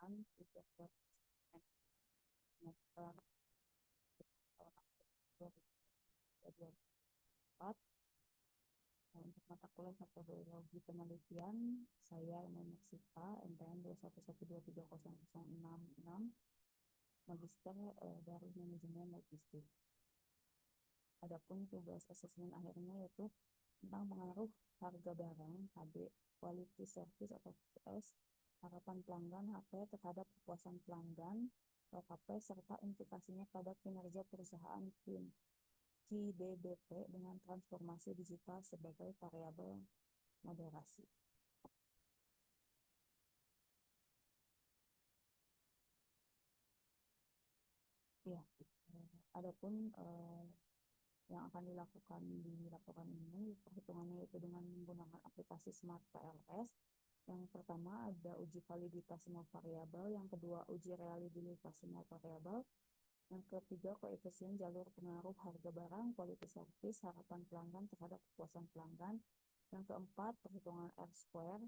13 semester tahun 2024. Untuk mata kuliah metodologi penelitian, saya Iman Maksita, MPN 211230066, Magister dari Manajemen Logistik. Adapun tugas asesmen akhirnya yaitu tentang pengaruh harga barang (HB), quality service atau QS, harapan pelanggan (HP) terhadap kepuasan pelanggan (LKP), serta implikasinya pada kinerja perusahaan QDBP dengan transformasi digital sebagai variabel moderasi. Ya, adapun yang akan dilakukan di laporan ini perhitungannya itu dengan menggunakan aplikasi Smart PLS. Yang pertama ada uji validitas semua variabel, yang kedua uji reliabilitas semua variabel, yang ketiga koefisien jalur pengaruh harga barang, quality service, harapan pelanggan terhadap kepuasan pelanggan, yang keempat perhitungan R-square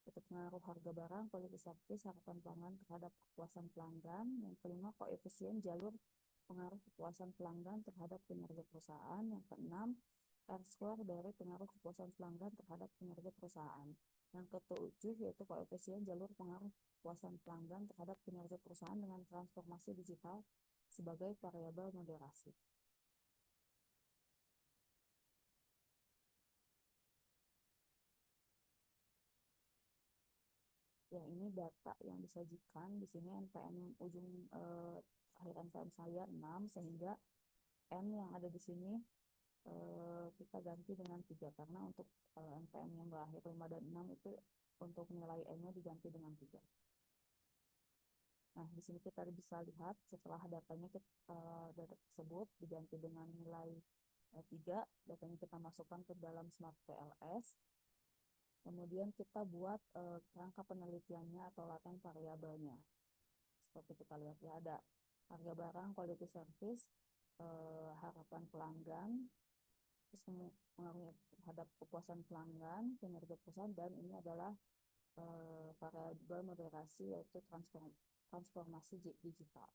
itu pengaruh harga barang, quality service, harapan pelanggan terhadap kepuasan pelanggan, yang kelima koefisien jalur pengaruh kepuasan pelanggan terhadap kinerja perusahaan, yang keenam R-square dari pengaruh kepuasan pelanggan terhadap kinerja perusahaan, yang ketujuh yaitu koefisien jalur pengaruh kepuasan pelanggan terhadap kinerja perusahaan dengan transformasi digital sebagai variabel moderasi. Ya, ini data yang disajikan di sini NPM ujung akhir NPM saya 6, sehingga N yang ada di sini kita ganti dengan 3 karena untuk NPM yang berakhir 5 dan 6 itu untuk nilai N-nya diganti dengan 3. Nah, di sini kita bisa lihat setelah datanya data tersebut diganti dengan nilai 3, datanya kita masukkan ke dalam Smart PLS. Kemudian kita buat kerangka penelitiannya atau laten variabelnya. Seperti kita lihat ya, ada harga barang, quality service, harapan pelanggan, terus pengaruhnya terhadap kepuasan pelanggan, kinerja perusahaan, dan ini adalah variabel moderasi yaitu transformasi digital.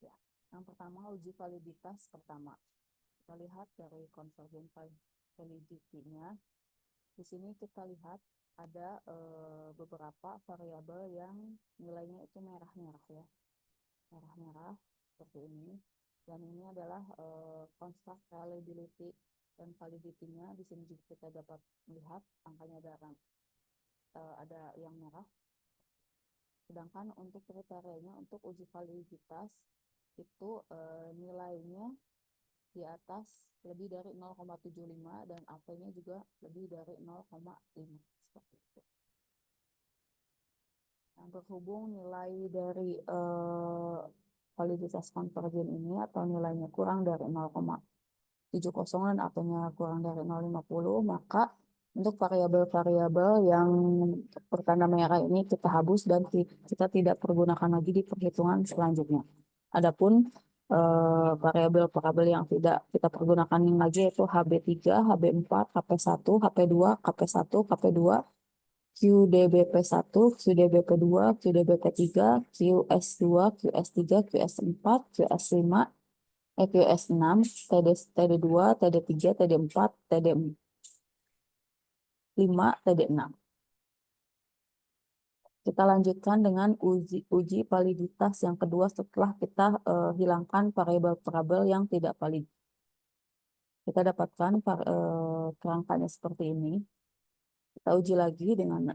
Ya, yang pertama uji validitas pertama. Kita lihat dari convergent validity-nya. Di sini kita lihat ada beberapa variabel yang nilainya itu merah-merah ya. Merah-merah seperti ini. Dan ini adalah construct reliability dan validity-nya. Di sini juga kita dapat melihat angkanya ada yang merah. Sedangkan untuk kriterianya untuk uji validitas itu nilainya di atas lebih dari 0,75 dan AP-nya juga lebih dari 0,5 seperti itu. Nah, berhubung nilai dari validitas konvergen ini atau nilainya kurang dari 0,70 dan AP-nya kurang dari 0,50, maka untuk variabel-variabel yang bertanda merah ini kita hapus dan kita tidak pergunakan lagi di perhitungan selanjutnya. Adapun variabel-variabel yang tidak kita pergunakan lagi yaitu HB3, HB4, HP1, HP2, KP1, KP2, QDBP1, QDBP2, QDBP3, QS2, QS3, QS4, QS5, QS6, TD2, TD3, TD4, TD5, TD6. Kita lanjutkan dengan uji validitas yang kedua setelah kita hilangkan variabel-variabel yang tidak valid. Kita dapatkan kerangkanya seperti ini. Kita uji lagi dengan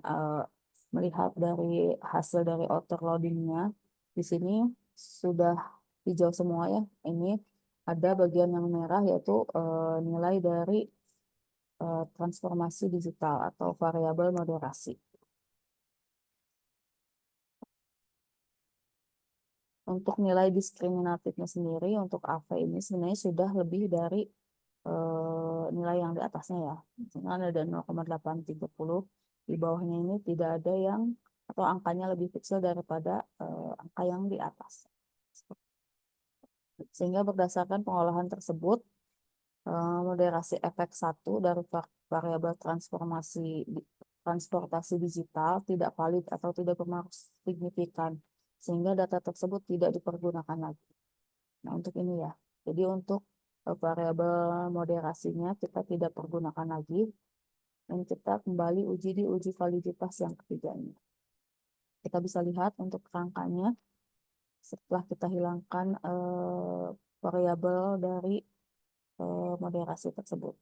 melihat dari hasil dari outer loading-nya. Di sini sudah hijau semua ya. Ini ada bagian yang merah yaitu nilai dari transformasi digital atau variabel moderasi. Untuk nilai diskriminatifnya sendiri untuk AV ini sebenarnya sudah lebih dari nilai yang di atasnya ya. Misalnya ada 0,830, di bawahnya ini tidak ada yang atau angkanya lebih kecil daripada angka yang di atas. Sehingga berdasarkan pengolahan tersebut, moderasi efek 1 dari variabel transformasi transportasi digital tidak valid atau tidak berpengaruh signifikan, sehingga data tersebut tidak dipergunakan lagi. Nah, untuk ini ya. Jadi untuk variabel moderasinya kita tidak pergunakan lagi, dan kita kembali uji di uji validitas yang ketiga ini. Kita bisa lihat untuk rangkanya setelah kita hilangkan variabel dari moderasi tersebut.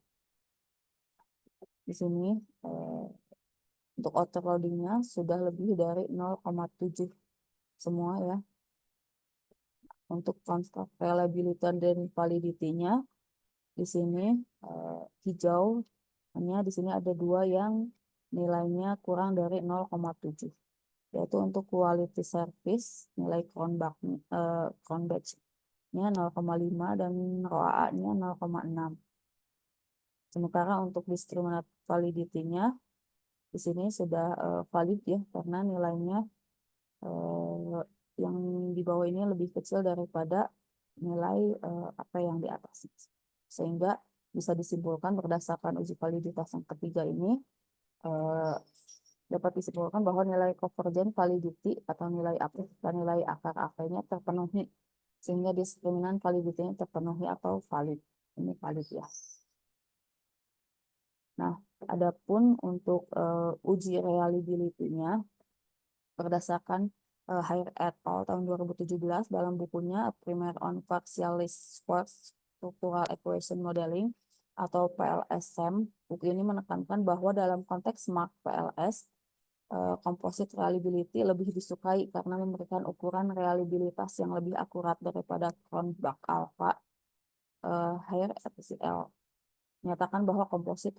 Di sini untuk autoloadingnya sudah lebih dari 0,7 semua ya. Untuk construct reliability dan validity-nya di sini hijau, hanya di sini ada dua yang nilainya kurang dari 0,7, yaitu untuk quality service nilai crown batch-nya 0,5 dan ROA-nya 0,6. Sementara untuk discriminate validity-nya di sini sudah valid ya, karena nilainya yang di bawah ini lebih kecil daripada nilai apa yang di atas. Sehingga bisa disimpulkan berdasarkan uji validitas yang ketiga ini dapat disimpulkan bahwa nilai convergent validity atau nilai aktif dan nilai akar-akarnya terpenuhi, sehingga diskriminan validity-nya terpenuhi atau valid. Ini valid ya. Nah, adapun untuk uji reliability-nya berdasarkan Hire et al. Tahun 2017 dalam bukunya Primer on Partialist Squares Structural Equation Modeling atau PLSM, buku ini menekankan bahwa dalam konteks SMART PLS, composite reliability lebih disukai karena memberikan ukuran reliabilitas yang lebih akurat daripada Cronbach alpha. Hire et al. Menyatakan bahwa composite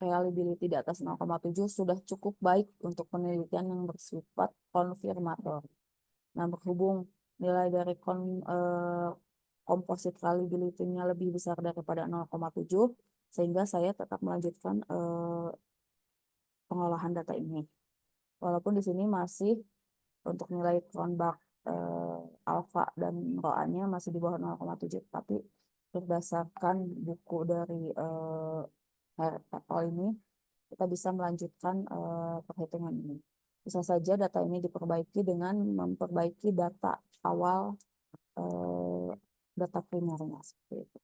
reliability di atas 0,7 sudah cukup baik untuk penelitian yang bersifat konfirmator. Nah, berhubung nilai dari composite reliability-nya lebih besar daripada 0,7, sehingga saya tetap melanjutkan pengolahan data ini. Walaupun di sini masih untuk nilai Cronbach alpha dan ROA-nya masih di bawah 0,7, tapi berdasarkan buku dari Apple ini, kita bisa melanjutkan perhitungan ini. Bisa saja data ini diperbaiki dengan memperbaiki data awal data primernya seperti itu.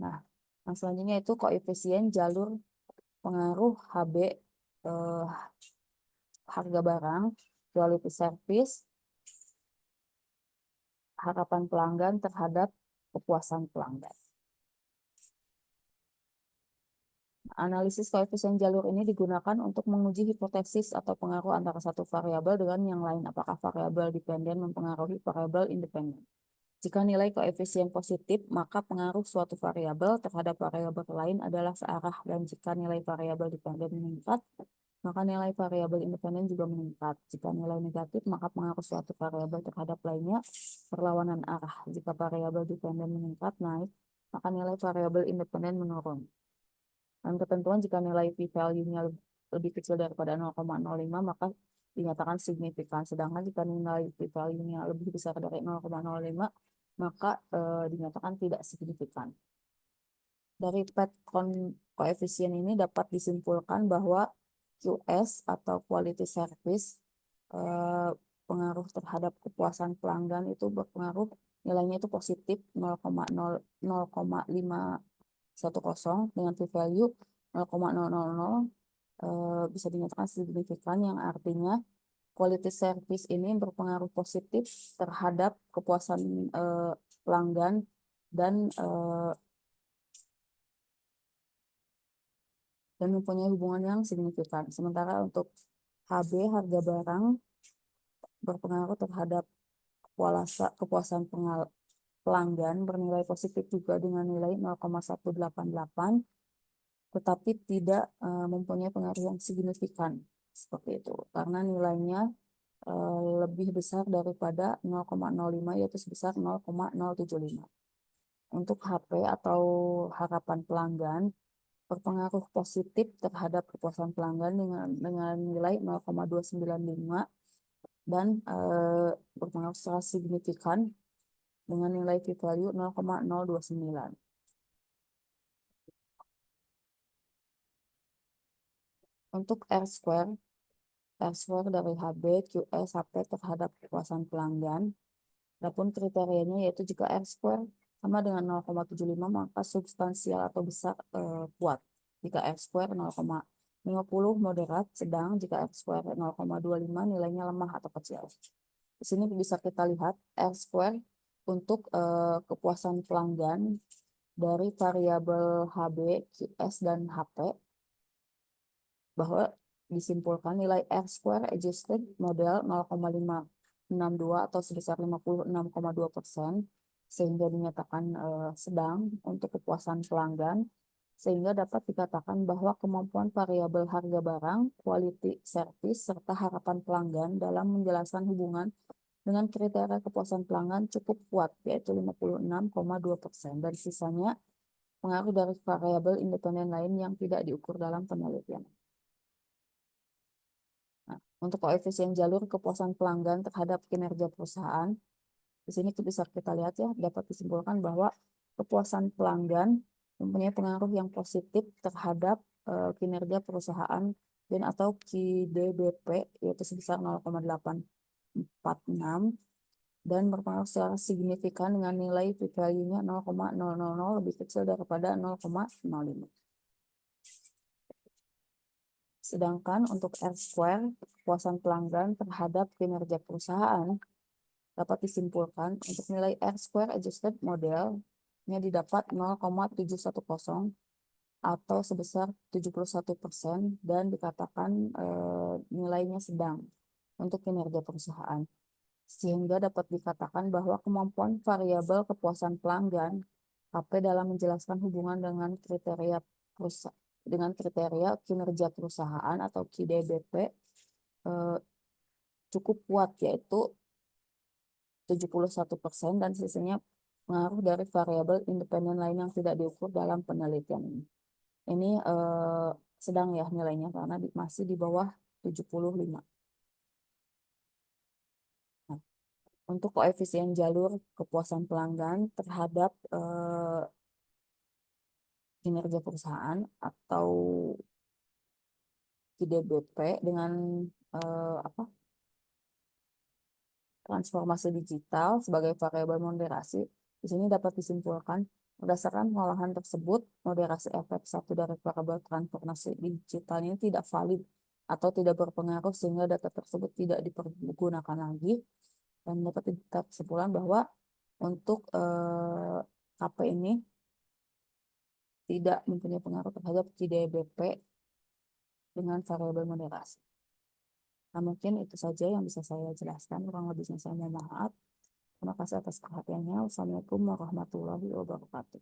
Nah, yang selanjutnya itu koefisien jalur pengaruh HB harga barang, quality service, harapan pelanggan terhadap kepuasan pelanggan. Analisis koefisien jalur ini digunakan untuk menguji hipotesis atau pengaruh antara satu variabel dengan yang lain, apakah variabel dependen mempengaruhi variabel independen. Jika nilai koefisien positif, maka pengaruh suatu variabel terhadap variabel lain adalah searah, dan jika nilai variabel dependen meningkat, maka nilai variabel independen juga meningkat. Jika nilai negatif, maka pengaruh suatu variabel terhadap lainnya berlawanan arah. Jika variabel dependen meningkat naik, maka nilai variabel independen menurun. Dan ketentuan jika nilai p-value-nya lebih kecil daripada 0,05, maka dinyatakan signifikan. Sedangkan jika nilai p-value-nya lebih besar dari 0,05, maka dinyatakan tidak signifikan. Dari PET koefisien ini dapat disimpulkan bahwa QS atau quality service pengaruh terhadap kepuasan pelanggan itu berpengaruh, nilainya itu positif 0,510 dengan p-value 0,000, bisa dinyatakan signifikan, yang artinya quality service ini berpengaruh positif terhadap kepuasan pelanggan dan mempunyai hubungan yang signifikan. Sementara untuk HB harga barang berpengaruh terhadap kepuasan pelanggan bernilai positif juga dengan nilai 0,188, tetapi tidak mempunyai pengaruh yang signifikan seperti itu karena nilainya lebih besar daripada 0,05, yaitu sebesar 0,075. Untuk HP atau harapan pelanggan berpengaruh positif terhadap kepuasan pelanggan dengan nilai 0,295 dan berpengaruh secara signifikan dengan nilai p-value 0,029. Untuk R square dari HB, QS, HP terhadap kepuasan pelanggan. Adapun kriterianya yaitu jika R square sama dengan 0,75 maka substansial atau besar kuat. Jika R square 0,50 moderat, sedang. Jika R square 0,25 nilainya lemah atau kecil. Di sini bisa kita lihat R square untuk kepuasan pelanggan dari variabel HB, QS, dan HP, bahwa disimpulkan nilai R square adjusted model 0,562 atau sebesar 56,2%, sehingga dinyatakan sedang untuk kepuasan pelanggan, sehingga dapat dikatakan bahwa kemampuan variabel harga barang, quality service, serta harapan pelanggan dalam menjelaskan hubungan dengan kriteria kepuasan pelanggan cukup kuat, yaitu 56,2%, dan sisanya pengaruh dari variabel independen lain yang tidak diukur dalam penelitian. Nah, untuk koefisien jalur kepuasan pelanggan terhadap kinerja perusahaan, di sini bisa kita lihat ya, dapat disimpulkan bahwa kepuasan pelanggan mempunyai pengaruh yang positif terhadap kinerja perusahaan dan atau KIDBP, yaitu sebesar 0,846, dan berpengaruh secara signifikan dengan nilai p-value-nya 0,000 lebih kecil daripada 0,05. Sedangkan untuk R square, kepuasan pelanggan terhadap kinerja perusahaan, dapat disimpulkan untuk nilai R square adjusted modelnya didapat 0,710 atau sebesar 71%, dan dikatakan nilainya sedang untuk kinerja perusahaan. Sehingga dapat dikatakan bahwa kemampuan variabel kepuasan pelanggan HP dalam menjelaskan hubungan dengan kriteria kinerja perusahaan atau KIDBP cukup kuat, yaitu 71%, dan sisanya pengaruh dari variabel independen lain yang tidak diukur dalam penelitian ini. Ini sedang ya nilainya karena masih di bawah 75. Nah, untuk koefisien jalur kepuasan pelanggan terhadap kinerja perusahaan atau KIDBP dengan apa transformasi digital sebagai variabel moderasi, di sini dapat disimpulkan berdasarkan pengolahan tersebut, moderasi efek satu dari variabel transformasi digital ini tidak valid atau tidak berpengaruh, sehingga data tersebut tidak dipergunakan lagi, dan dapat kita kesimpulan bahwa untuk KP ini tidak mempunyai pengaruh terhadap KIDBP dengan variabel moderasi. Nah, mungkin itu saja yang bisa saya jelaskan. Kurang lebihnya saya mohon maaf. Terima kasih atas perhatiannya. Wassalamualaikum warahmatullahi wabarakatuh.